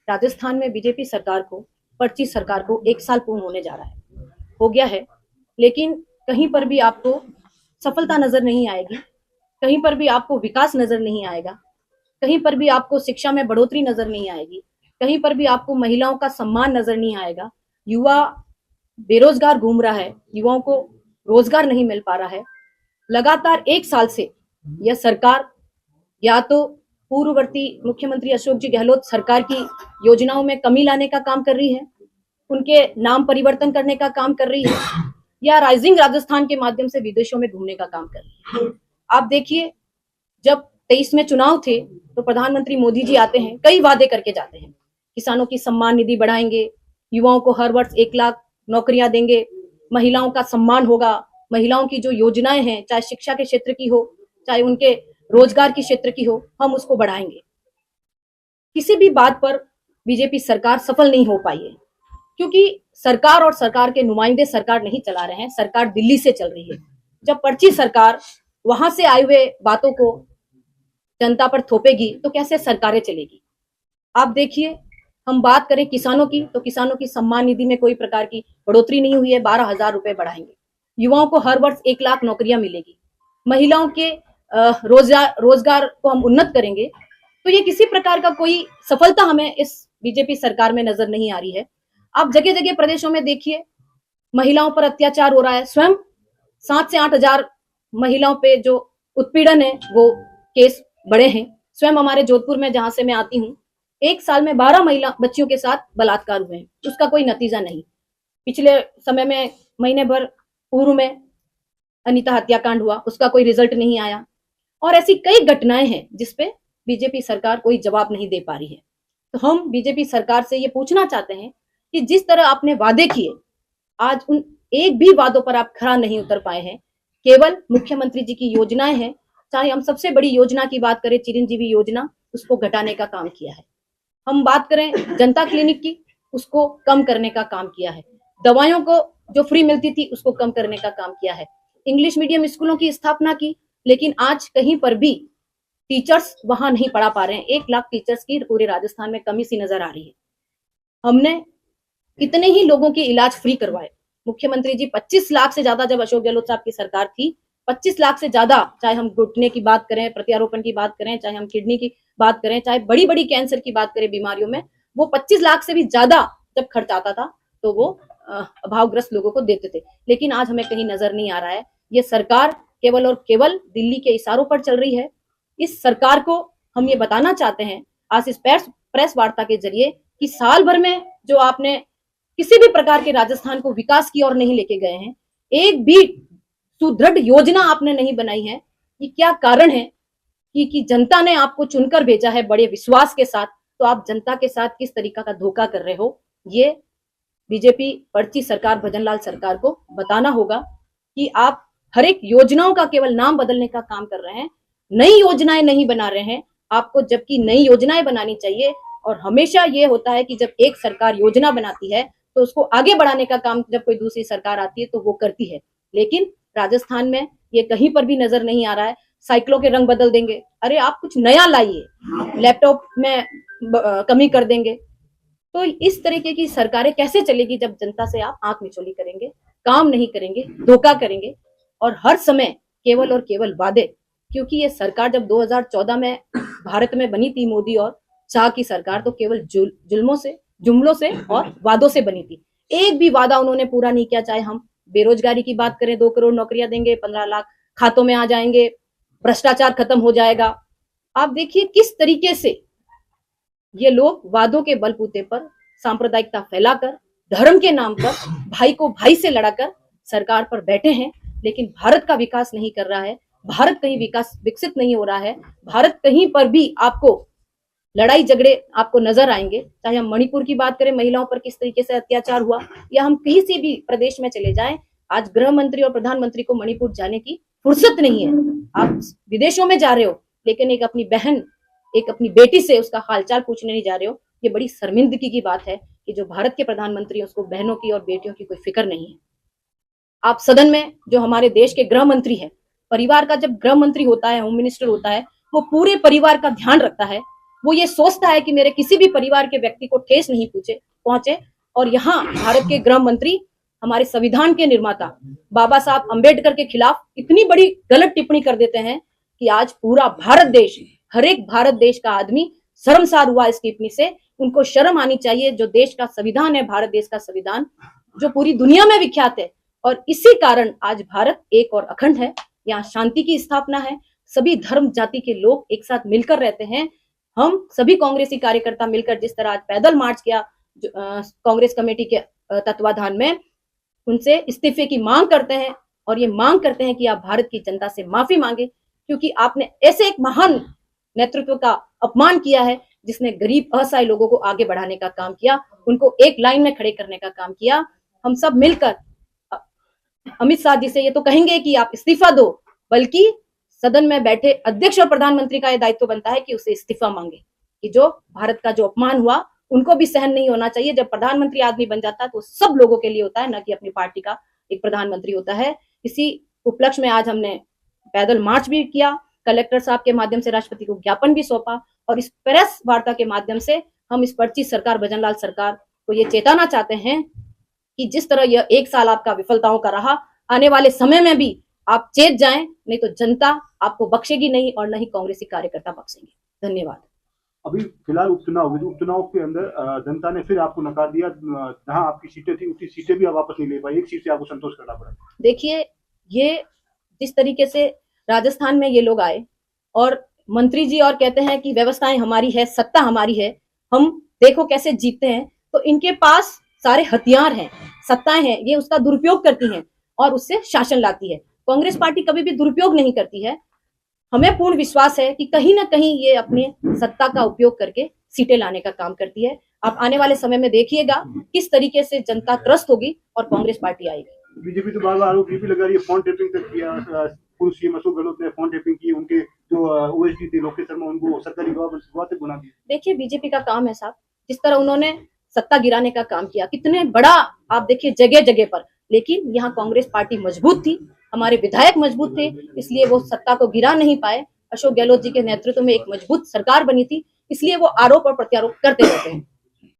राजस्थान में बीजेपी सरकार को, पर्ची सरकार को 1 साल पूर्ण होने जा रहा है, हो गया है, लेकिन कहीं पर भी आपको सफलता नजर नहीं आएगी, कहीं पर भी आपको विकास नजर नहीं आएगा, कहीं पर भी आपको शिक्षा में बढ़ोतरी नजर नहीं आएगी, कहीं पर भी आपको महिलाओं का सम्मान नजर नहीं आएगा। युवा बेरोजगार घूम रहा है, युवाओं को रोजगार नहीं मिल पा रहा है। लगातार 1 साल से यह सरकार या तो पूर्ववर्ती मुख्यमंत्री अशोक जी गहलोत सरकार की योजनाओं में कमी लाने का काम कर रही है, उनके नाम परिवर्तन करने का काम कर रही है, या राइजिंग राजस्थान के माध्यम से विदेशों में घूमने का काम कर रही है। आप देखिए, जब 23 में चुनाव थे तो प्रधानमंत्री मोदी जी आते हैं, कई वादे करके जाते हैं, किसानों की सम्मान निधि बढ़ाएंगे, युवाओं को हर वर्ष 1 लाख नौकरियां देंगे, महिलाओं का सम्मान होगा, महिलाओं की जो योजनाएं हैं, चाहे शिक्षा के क्षेत्र की हो, चाहे उनके रोजगार की क्षेत्र की हो, हम उसको बढ़ाएंगे। किसी भी बात पर बीजेपी सरकार सफल नहीं हो पाई है, क्योंकि सरकार और सरकार के नुमाइंदे सरकार नहीं चला रहे हैं, सरकार दिल्ली से चल रही है। जब पर्ची सरकार वहां से आए हुए बातों को जनता पर थोपेगी तो कैसे सरकारें चलेगी। आप देखिए, हम बात करें किसानों की तो किसानों की सम्मान निधि में कोई प्रकार की बढ़ोतरी नहीं हुई है, 12,000 रुपए बढ़ाएंगे, युवाओं को हर वर्ष 1 लाख नौकरियां मिलेगी, महिलाओं के रोजगार को हम उन्नत करेंगे। तो ये किसी प्रकार का कोई सफलता हमें इस बीजेपी सरकार में नजर नहीं आ रही है। आप जगह जगह प्रदेशों में देखिए, महिलाओं पर अत्याचार हो रहा है, स्वयं 7 से 8 हजार महिलाओं पे जो उत्पीड़न है वो केस बड़े हैं। स्वयं हमारे जोधपुर में, जहां से मैं आती हूँ, 1 साल में 12 महिला बच्चियों के साथ बलात्कार हुए हैं, उसका कोई नतीजा नहीं। पिछले समय में महीने भर पूर्व में अनीता हत्याकांड हुआ, उसका कोई रिजल्ट नहीं आया। और ऐसी कई घटनाएं हैं जिसपे बीजेपी सरकार कोई जवाब नहीं दे पा रही है। तो हम बीजेपी सरकार से ये पूछना चाहते हैं कि जिस तरह आपने वादे किए, आज उन एक भी वादों पर आप खरा नहीं उतर पाए हैं। केवल मुख्यमंत्री जी की योजनाएं हैं, चाहे हम सबसे बड़ी योजना की बात करें, चिरंजीवी योजना, उसको घटाने का काम किया है। हम बात करें जनता क्लिनिक की, उसको कम करने का काम किया है। दवाइयों को जो फ्री मिलती थी उसको कम करने का काम किया है। इंग्लिश मीडियम स्कूलों की स्थापना की, लेकिन आज कहीं पर भी टीचर्स वहां नहीं पढ़ा पा रहे हैं। 1 लाख टीचर्स की पूरे राजस्थान में कमी सी नजर आ रही है। हमने कितने ही लोगों के इलाज फ्री करवाए। मुख्यमंत्री जी 25 लाख से ज्यादा, जब अशोक गहलोत साहब की सरकार थी, 25 लाख से ज्यादा, चाहे हम घुटने की बात करें, प्रत्यारोपण की बात करें, चाहे हम किडनी की बात करें, चाहे बड़ी बड़ी कैंसर की बात करें बीमारियों में, वो 25 लाख से भी ज्यादा जब खर्च आता था तो वो अभावग्रस्त लोगों को देते थे। लेकिन आज हमें कहीं नजर नहीं आ रहा है। ये सरकार केवल और केवल दिल्ली के इशारों पर चल रही है। इस सरकार को हम ये बताना चाहते हैं आज इस प्रेस वार्ता के जरिए कि साल भर में जो आपने किसी भी प्रकार के राजस्थान को विकास की ओर नहीं लेके गए हैं, एक भी सुदृढ़ योजना आपने नहीं बनाई है। ये क्या कारण है कि जनता ने आपको चुनकर भेजा है बड़े विश्वास के साथ, तो आप जनता के साथ किस तरीका का धोखा कर रहे हो, ये बीजेपी पर्ची सरकार, भजनलाल सरकार को बताना होगा कि आप हर एक योजनाओं का केवल नाम बदलने का काम कर रहे हैं, नई योजनाएं नहीं बना रहे हैं आपको, जबकि नई योजनाएं बनानी चाहिए। और हमेशा ये होता है कि जब एक सरकार योजना बनाती है तो उसको आगे बढ़ाने का काम जब कोई दूसरी सरकार आती है तो वो करती है। लेकिन राजस्थान में ये कहीं पर भी नजर नहीं आ रहा है। साइकिलों के रंग बदल देंगे, अरे आप कुछ नया लाइए, लैपटॉप में कमी कर देंगे। तो इस तरीके की सरकारें कैसे चलेगी जब जनता से आप आंख मिचौली करेंगे, काम नहीं करेंगे, धोखा करेंगे और हर समय केवल और केवल वादे। क्योंकि ये सरकार जब 2014 में भारत में बनी थी, मोदी और शाह की सरकार, तो केवल जुमलों से और वादों से बनी थी। एक भी वादा उन्होंने पूरा नहीं किया। चाहे हम बेरोजगारी की बात करें, 2 करोड़ नौकरियां देंगे, 15 लाख खातों में आ जाएंगे, भ्रष्टाचार खत्म हो जाएगा। आप देखिए किस तरीके से ये लोग वादों के बलबूते पर सांप्रदायिकता फैलाकर, धर्म के नाम पर भाई को भाई से लड़ाकर सरकार पर बैठे हैं। लेकिन भारत का विकास नहीं कर रहा है, भारत कहीं विकसित नहीं हो रहा है। भारत कहीं पर भी आपको लड़ाई झगड़े आपको नजर आएंगे। चाहे हम मणिपुर की बात करें, महिलाओं पर किस तरीके से अत्याचार हुआ, या हम किसी भी प्रदेश में चले जाएं, आज गृह मंत्री और प्रधानमंत्री को मणिपुर जाने की फुर्सत नहीं है। आप विदेशों में जा रहे हो, लेकिन एक अपनी बहन, एक अपनी बेटी से उसका हालचाल पूछने नहीं जा रहे हो। ये बड़ी शर्मिंदगी की बात है कि जो भारत के प्रधानमंत्री, उसको बहनों की और बेटियों की कोई फिक्र नहीं है। आप सदन में जो हमारे देश के गृह मंत्री है, परिवार का जब गृह मंत्री होता है, होम मिनिस्टर होता है, वो पूरे परिवार का ध्यान रखता है। वो ये सोचता है कि मेरे किसी भी परिवार के व्यक्ति को ठेस नहीं पहुंचे। और यहाँ भारत के गृह मंत्री, हमारे संविधान के निर्माता बाबा साहब अंबेडकर के खिलाफ इतनी बड़ी गलत टिप्पणी कर देते हैं कि आज पूरा भारत देश, हर एक भारत देश का आदमी शर्मसार हुआ इस टिप्पणी से। उनको शर्म आनी चाहिए। जो देश का संविधान है, भारत देश का संविधान, जो पूरी दुनिया में विख्यात है, और इसी कारण आज भारत एक और अखंड है। यहाँ शांति की स्थापना है, सभी धर्म जाति के लोग एक साथ मिलकर रहते हैं। हम सभी कांग्रेसी कार्यकर्ता मिलकर जिस तरह आज पैदल मार्च किया कांग्रेस कमेटी के तत्वाधान में, उनसे इस्तीफे की मांग करते हैं और ये मांग करते हैं कि आप भारत की जनता से माफी मांगे, क्योंकि आपने ऐसे एक महान नेतृत्व का अपमान किया है जिसने गरीब असहाय लोगों को आगे बढ़ाने का काम किया, उनको एक लाइन में खड़े करने का काम किया। हम सब मिलकर अमित शाह जी से ये तो कहेंगे कि आप इस्तीफा दो, बल्कि सदन में बैठे अध्यक्ष और प्रधानमंत्री का यह दायित्व बनता है कि उसे इस्तीफा मांगे, कि जो भारत का जो अपमान हुआ उनको भी सहन नहीं होना चाहिए। जब प्रधानमंत्री आदमी बन जाता है तो सब लोगों के लिए होता है, न कि अपनी पार्टी का एक प्रधानमंत्री होता है। इसी उपलक्ष्य में आज हमने पैदल मार्च भी किया, कलेक्टर साहब के माध्यम से राष्ट्रपति को ज्ञापन भी सौंपा, और इस प्रेस वार्ता के माध्यम से हम इस पर्ची सरकार, भजनलाल सरकार को ये चेताना चाहते हैं कि जिस तरह यह एक साल आपका विफलताओं का रहा, आने वाले समय में भी आप चेत जाएं, नहीं तो जनता आपको बख्शेगी नहीं और न ही कांग्रेसी कार्यकर्ता बख्शेंगे। धन्यवाद। अभी फिलहाल उपचुनाव हुए, उपचुनाव के अंदर जनता ने फिर आपको नकार दिया। जहां आपकी सीटें थी उतनी सीटें भी आप वापस नहीं ले पाई, एक सीट से आपको संतोष करना पड़ा। देखिए, ये जिस तरीके से राजस्थान में ये लोग आए और मंत्री जी और कहते हैं कि व्यवस्थाएं हमारी है, सत्ता हमारी है, हम देखो कैसे जीतते हैं, तो इनके पास सारे हथियार हैं, सत्ताएं हैं, ये उसका दुरुपयोग करती हैं और उससे शासन लाती है। कांग्रेस पार्टी कभी भी दुरुपयोग नहीं करती है। हमें पूर्ण विश्वास है कि कहीं ना कहीं ये अपने सत्ता का उपयोग करके सीटें लाने का काम करती है। आप आने वाले समय में देखिएगा किस तरीके से जनता त्रस्त होगी और कांग्रेस पार्टी आएगी। बीजेपी तो बार-बार आरोप भी लगा रही है, फोन टेपिंग तक किया, पूर्व सीएम अशोक गहलोत ने फोन टेपिंग की, उनके जो ओएसडी थे लोकेश शर्मा, उनको सरकारी गवाह तक बना दिया। देखिए, बीजेपी का काम है साहब, जिस तरह उन्होंने सत्ता गिराने का काम किया, कितने बड़ा आप देखिए जगह जगह पर, लेकिन यहाँ कांग्रेस पार्टी मजबूत थी, हमारे विधायक मजबूत थे, इसलिए वो सत्ता को गिरा नहीं पाए। अशोक गहलोत जी के नेतृत्व में एक मजबूत सरकार बनी थी, इसलिए वो आरोप और प्रत्यारोप करते रहते हैं।